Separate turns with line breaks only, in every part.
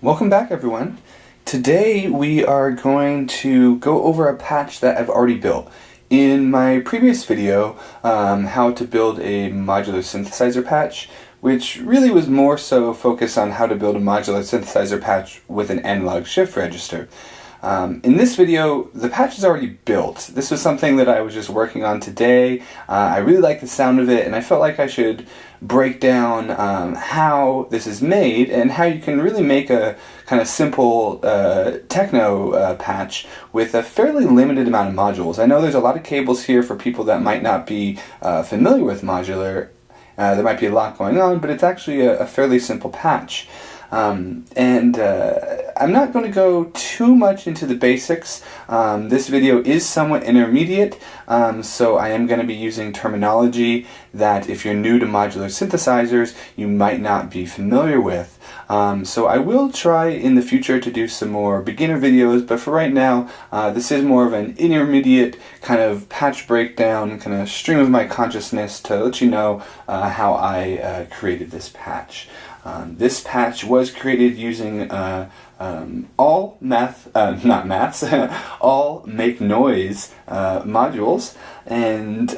Welcome back, everyone. Today we are going to go over a patch that I've already built. In my previous video, how to build a modular synthesizer patch, which really was more so focused on how to build a modular synthesizer patch with an analog shift register. In this video, the patch is already built. This was something that I was just working on today. I really like the sound of it, and I felt like I should break down how this is made and how you can really make a kind of simple techno patch with a fairly limited amount of modules. I know there's a lot of cables here for people that might not be familiar with modular. There might be a lot going on, but it's actually a fairly simple patch. I'm not going to go too much into the basics. This video is somewhat intermediate, so I am going to be using terminology that if you're new to modular synthesizers, you might not be familiar with. So I will try in the future to do some more beginner videos, but for right now, this is more of an intermediate kind of patch breakdown, kind of stream of my consciousness to let you know how I created this patch. This patch was created using all make noise modules, and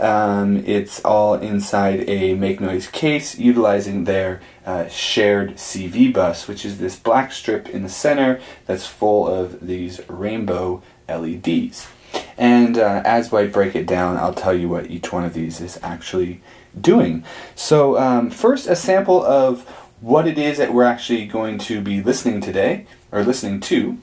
it's all inside a make noise case utilizing their shared CV bus, which is this black strip in the center that's full of these rainbow LEDs. And as I break it down, I'll tell you what each one of these is actually doing. So first, a sample of what it is that we're actually going to be listening today, or listening to.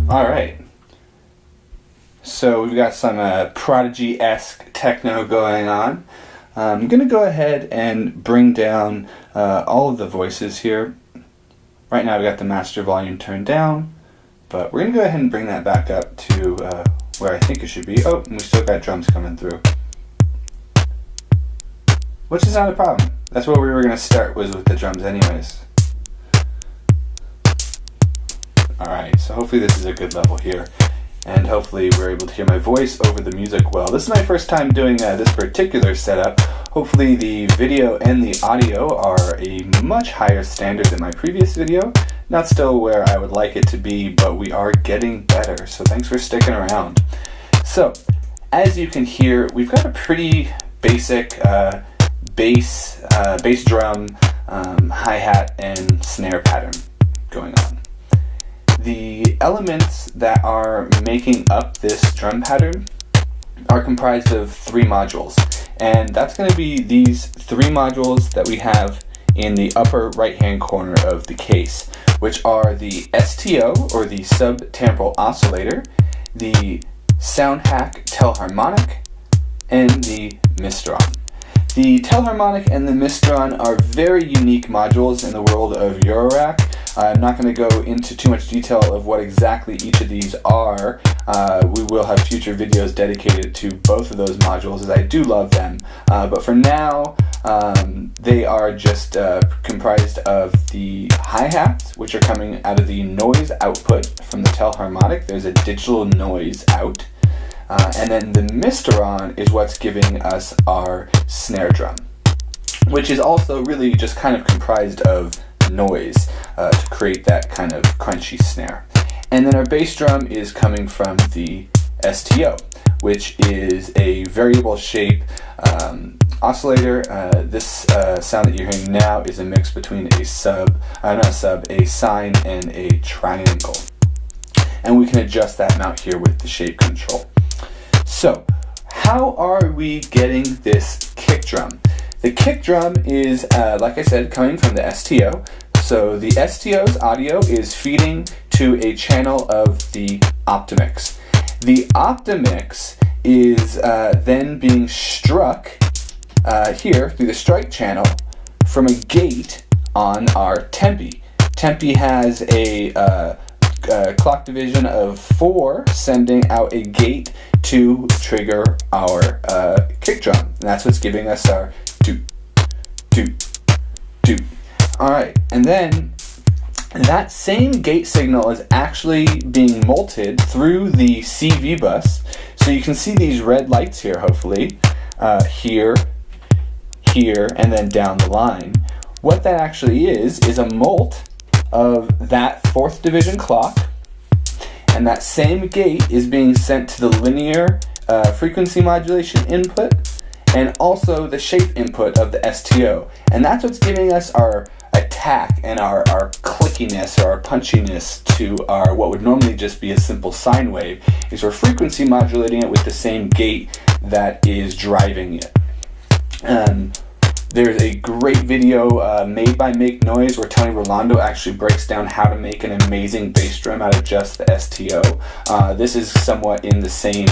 Alright. So we've got some Prodigy-esque techno going on. I'm going to go ahead and bring down all of the voices here. Right now I've got the master volume turned down, but we're going to go ahead and bring that back up to where I think it should be. Oh, and we still got drums coming through, which is not a problem. That's where we were going to start, was with the drums anyways. Alright, so hopefully this is a good level here, and hopefully we're able to hear my voice over the music well. This is my first time doing this particular setup. Hopefully the video and the audio are a much higher standard than my previous video. Not still where I would like it to be, but we are getting better, so thanks for sticking around. So, as you can hear, we've got a pretty basic bass drum, hi-hat, and snare pattern going on. The elements that are making up this drum pattern are comprised of 3 modules, and that's going to be these 3 modules that we have in the upper right hand corner of the case, which are the STO, or the sub-temporal oscillator, the Soundhack Telharmonic, and the Mistron. The Telharmonic and the Mistron are very unique modules in the world of Eurorack. I'm not going to go into too much detail of what exactly each of these are. We will have future videos dedicated to both of those modules, as I do love them. But for now, they are just comprised of the hi-hats, which are coming out of the noise output from the Telharmonic. There's a digital noise out. And then the Mistron is what's giving us our snare drum, which is also really just kind of comprised of noise to create that kind of crunchy snare. And then our bass drum is coming from the STO, which is a variable shape oscillator. This sound that you're hearing now is a mix between a sine and a triangle. And we can adjust that amount here with the shape control. So, how are we getting this kick drum? The kick drum is, like I said, coming from the STO. So the STO's audio is feeding to a channel of the Optimix. The Optimix is then being struck here through the strike channel from a gate on our Tempi. Tempi has a clock division of 4, sending out a gate to trigger our kick drum. And that's what's giving us our doot, doot. Alright, and then that same gate signal is actually being multed through the CV bus. So you can see these red lights here, hopefully. Here, here, and then down the line. What that actually is a mult of that 4th division clock, and that same gate is being sent to the linear frequency modulation input and also the shape input of the STO. And that's what's giving us our attack and our clickiness or our punchiness to our what would normally just be a simple sine wave, is we're frequency modulating it with the same gate that is driving it. There's a great video made by Make Noise where Tony Rolando actually breaks down how to make an amazing bass drum out of just the STO. This is somewhat in the same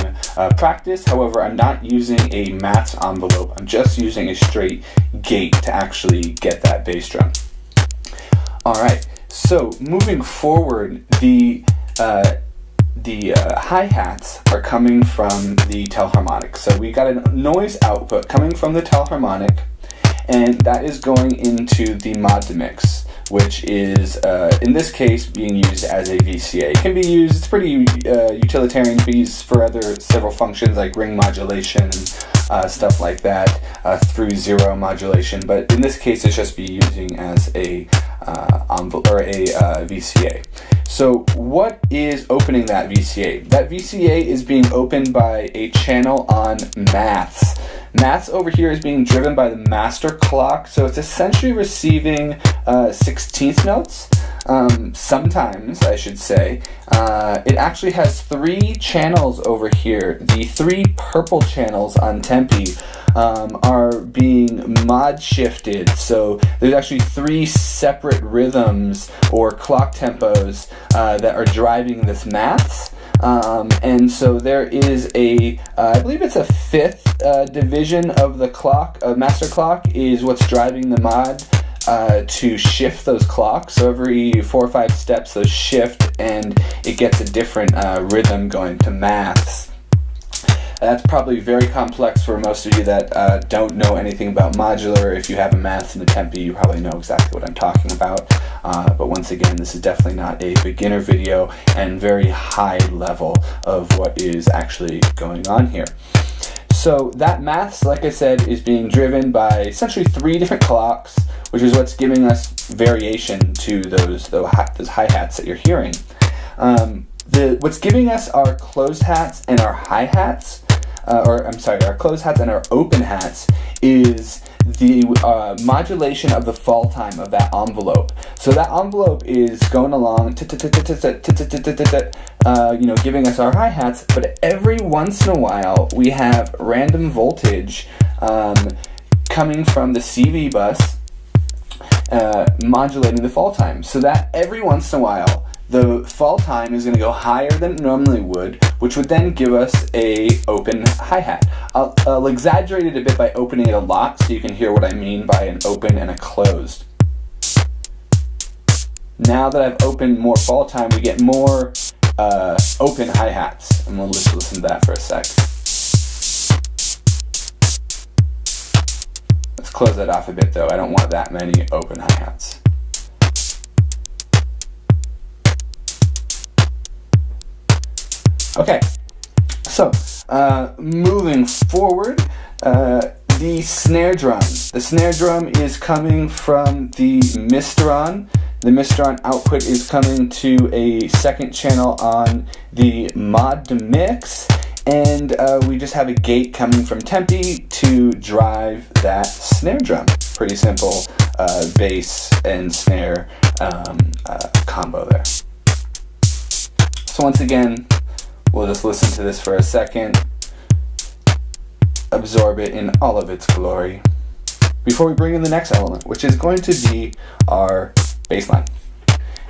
practice, however I'm not using a maths envelope, I'm just using a straight gate to actually get that bass drum. Alright, so moving forward, the hi-hats are coming from the telharmonic. So we got a noise output coming from the telharmonic, and that is going into the mod mix, which is in this case being used as a VCA. It can be used, it's pretty utilitarian, to be used for several functions like ring modulation and stuff like that, through zero modulation, but in this case it's just be using as a VCA. So what is opening that VCA? That VCA is being opened by a channel on maths. Maths over here is being driven by the master clock, so it's essentially receiving 16th notes. Sometimes, I should say. It actually has 3 channels over here. The 3 purple channels on Tempe are being mod shifted, so there's actually 3 separate rhythms or clock tempos that are driving this maths. And so there is I believe it's a 5th division of the clock, master clock is what's driving the mod to shift those clocks. So every 4 or 5 steps those shift and it gets a different rhythm going to maths. That's probably very complex for most of you that don't know anything about modular. If you have a maths and a Tempe, you probably know exactly what I'm talking about. But once again, this is definitely not a beginner video and very high level of what is actually going on here. So that maths, like I said, is being driven by essentially 3 different clocks, which is what's giving us variation to those hi-hats that you're hearing. What's giving us our closed hats and our hi-hats, our closed hats and our open hats, is the modulation of the fall time of that envelope. So that envelope is going along, giving us our hi-hats, but every once in a while we have random voltage coming from the CV bus modulating the fall time. So that every once in a while the fall time is going to go higher than it normally would, which would then give us a open hi-hat. I'll exaggerate it a bit by opening it a lot so you can hear what I mean by an open and a closed. Now that I've opened more fall time, we get more open hi-hats. And we'll just listen to that for a sec. Let's close that off a bit though. I don't want that many open hi-hats. Okay, so moving forward, the snare drum. The snare drum is coming from the Mistron. The Mistron output is coming to a 2nd channel on the mod mix, and we just have a gate coming from Tempe to drive that snare drum. Pretty simple bass and snare combo there. So once again, we'll just listen to this for a second, absorb it in all of its glory, before we bring in the next element, which is going to be our bass line.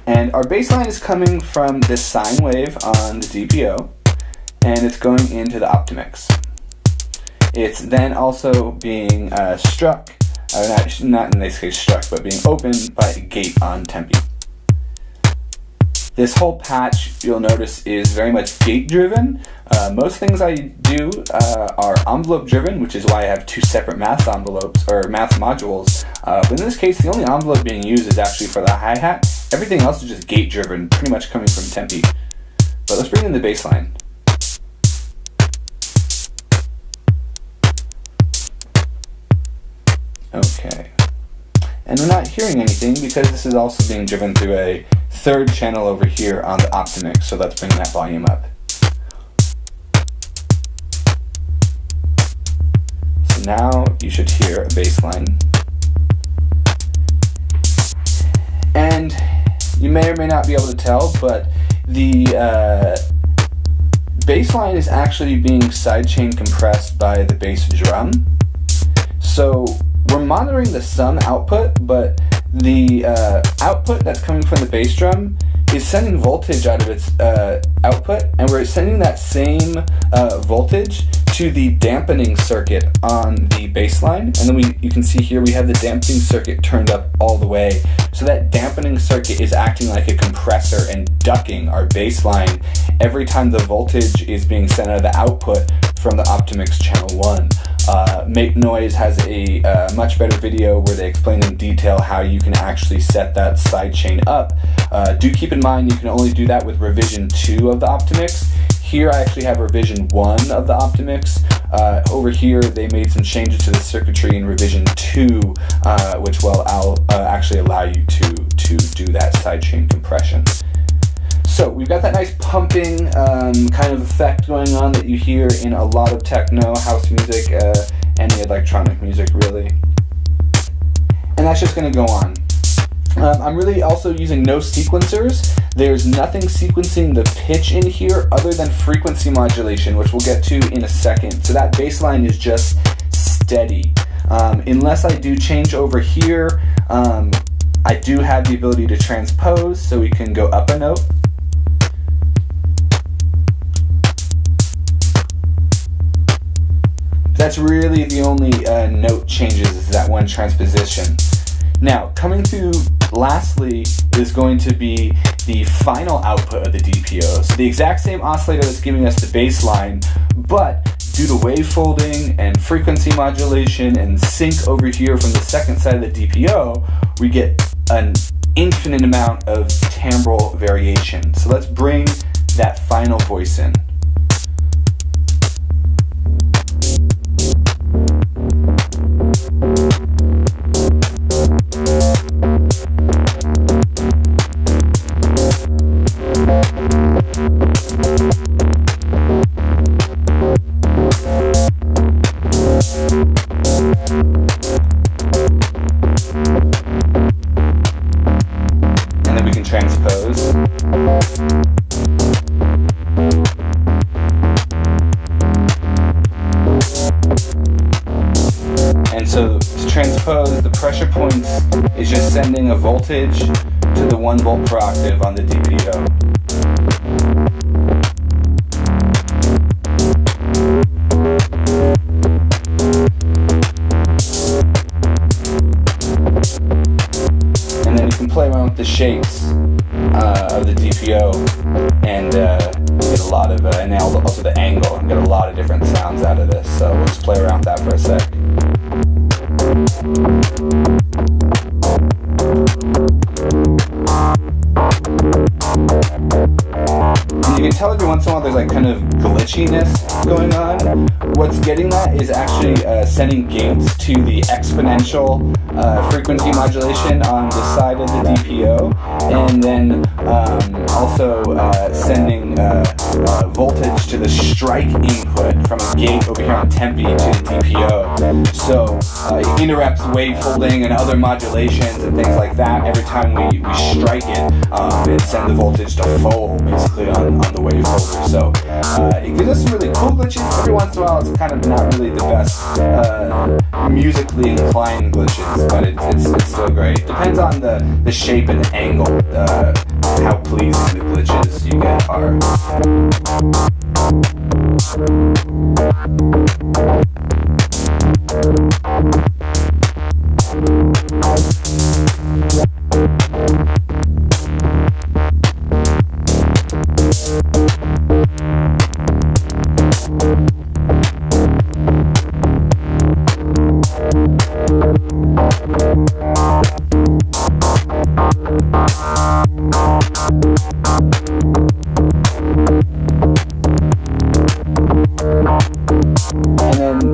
And our bass line is coming from this sine wave on the DPO, and it's going into the Optimix. It's then also being struck, not in this case struck, but being opened by a gate on Tempe. This whole patch, you'll notice, is very much gate driven. Most things I do are envelope driven, which is why I have two separate math envelopes or math modules. But in this case, the only envelope being used is actually for the hi-hat. Everything else is just gate driven, pretty much coming from tempi. But let's bring in the bass line. Okay. And we're not hearing anything because this is also being driven through a third channel over here on the Optimix, so let's bring that volume up. So now you should hear a bass line. And you may or may not be able to tell, but the bass line is actually being sidechain compressed by the bass drum. So we're monitoring the sum output, but the output that's coming from the bass drum is sending voltage out of its output, and we're sending that same voltage to the dampening circuit on the bass line. And then you can see here we have the dampening circuit turned up all the way. So that dampening circuit is acting like a compressor and ducking our bass line every time the voltage is being sent out of the output from the Optimix channel 1. Make Noise has a much better video where they explain in detail how you can actually set that sidechain up. Do keep in mind you can only do that with revision 2 of the Optimix. Here I actually have revision 1 of the Optimix. Over here they made some changes to the circuitry in revision 2, which will actually allow you to do that sidechain compression. So we've got that nice pumping kind of effect going on that you hear in a lot of techno, house music, any electronic music really. And that's just going to go on. I'm really also using no sequencers. There's nothing sequencing the pitch in here other than frequency modulation, which we'll get to in a second. So that bass line is just steady. Unless I do change over here, I do have the ability to transpose, so we can go up a note. That's really the only note changes is that one transposition. Now, coming through lastly is going to be the final output of the DPO. So the exact same oscillator that's giving us the bass line, but due to wavefolding and frequency modulation and sync over here from the second side of the DPO, we get an infinite amount of timbral variation. So let's bring that final voice in. And then we can transpose. And so to transpose, the pressure points is just sending a voltage to the 1 volt per octave on the DPO. And then you can play around with the shapes of the DPO and get a lot of, and also the angle, and get a lot of different sounds out of this. So we'll just play around with that for a sec. And you can tell every once in a while there's like kind of glitchiness going on. What's getting that is actually sending gates to the exponential frequency modulation on the side of the DPO, and then also sending voltage to the strike input from a gate over here on tempi to the DPO. So it interrupts wavefolding and other modulations and things like that. Every time we strike it, it sends the voltage to full basically on the wavefolder. So it gives us some really cool glitches. Every once in a while it's kind of not really the best musically inclined glitches, but it's still great. Depends on the shape and the angle, how pleasing the glitches you get are.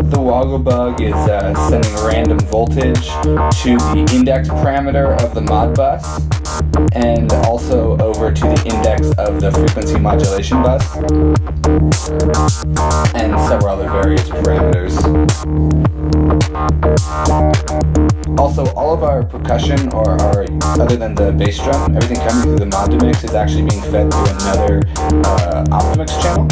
the woggle bug is sending random voltage to the index parameter of the Modbus, and also over to the index of the frequency modulation bus, and several other various parameters. Also, all of our percussion, other than the bass drum, everything coming through the Modmix is actually being fed through another Optimix channel.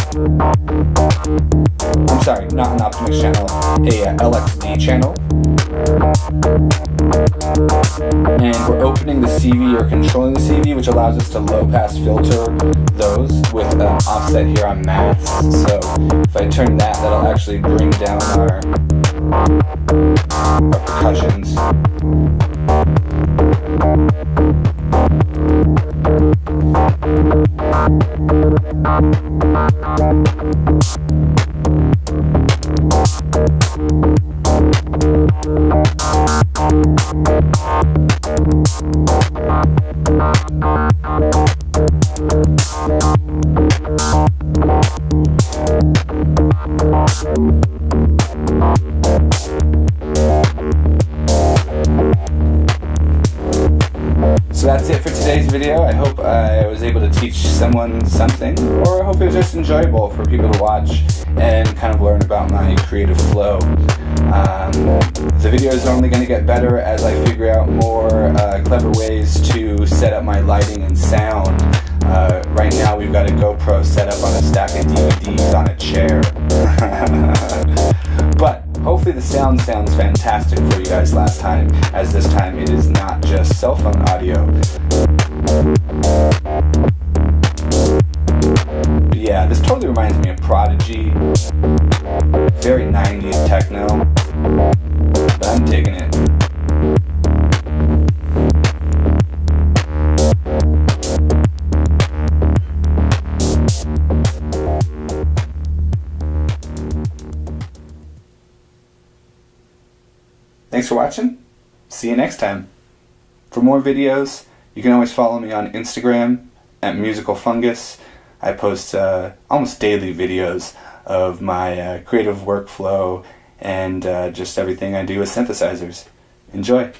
I'm sorry, not an Optimix channel, a LXD channel. And we're opening the CV, or controlling the CV, which allows us to low-pass filter those with an offset here on maths. So if I turn that, that'll actually bring down our percussions. So that's it for today's video. I hope I was able to teach someone something, or I hope it was just enjoyable for people to watch and kind of learn about my creative flow. The video is only going to get better as I figure out more clever ways to set up my lighting and sound. Right now we've got a GoPro set up on a stack of DVDs on a chair. But hopefully the sound sounds fantastic for you guys last time, as this time it is not just cell phone audio. But yeah, this totally reminds me of Prodigy. Very 90s techno, but I'm digging it. Thanks for watching. See you next time. For more videos, you can always follow me on Instagram at Musical Fungus. I post almost daily videos of my creative workflow and just everything I do with synthesizers. Enjoy.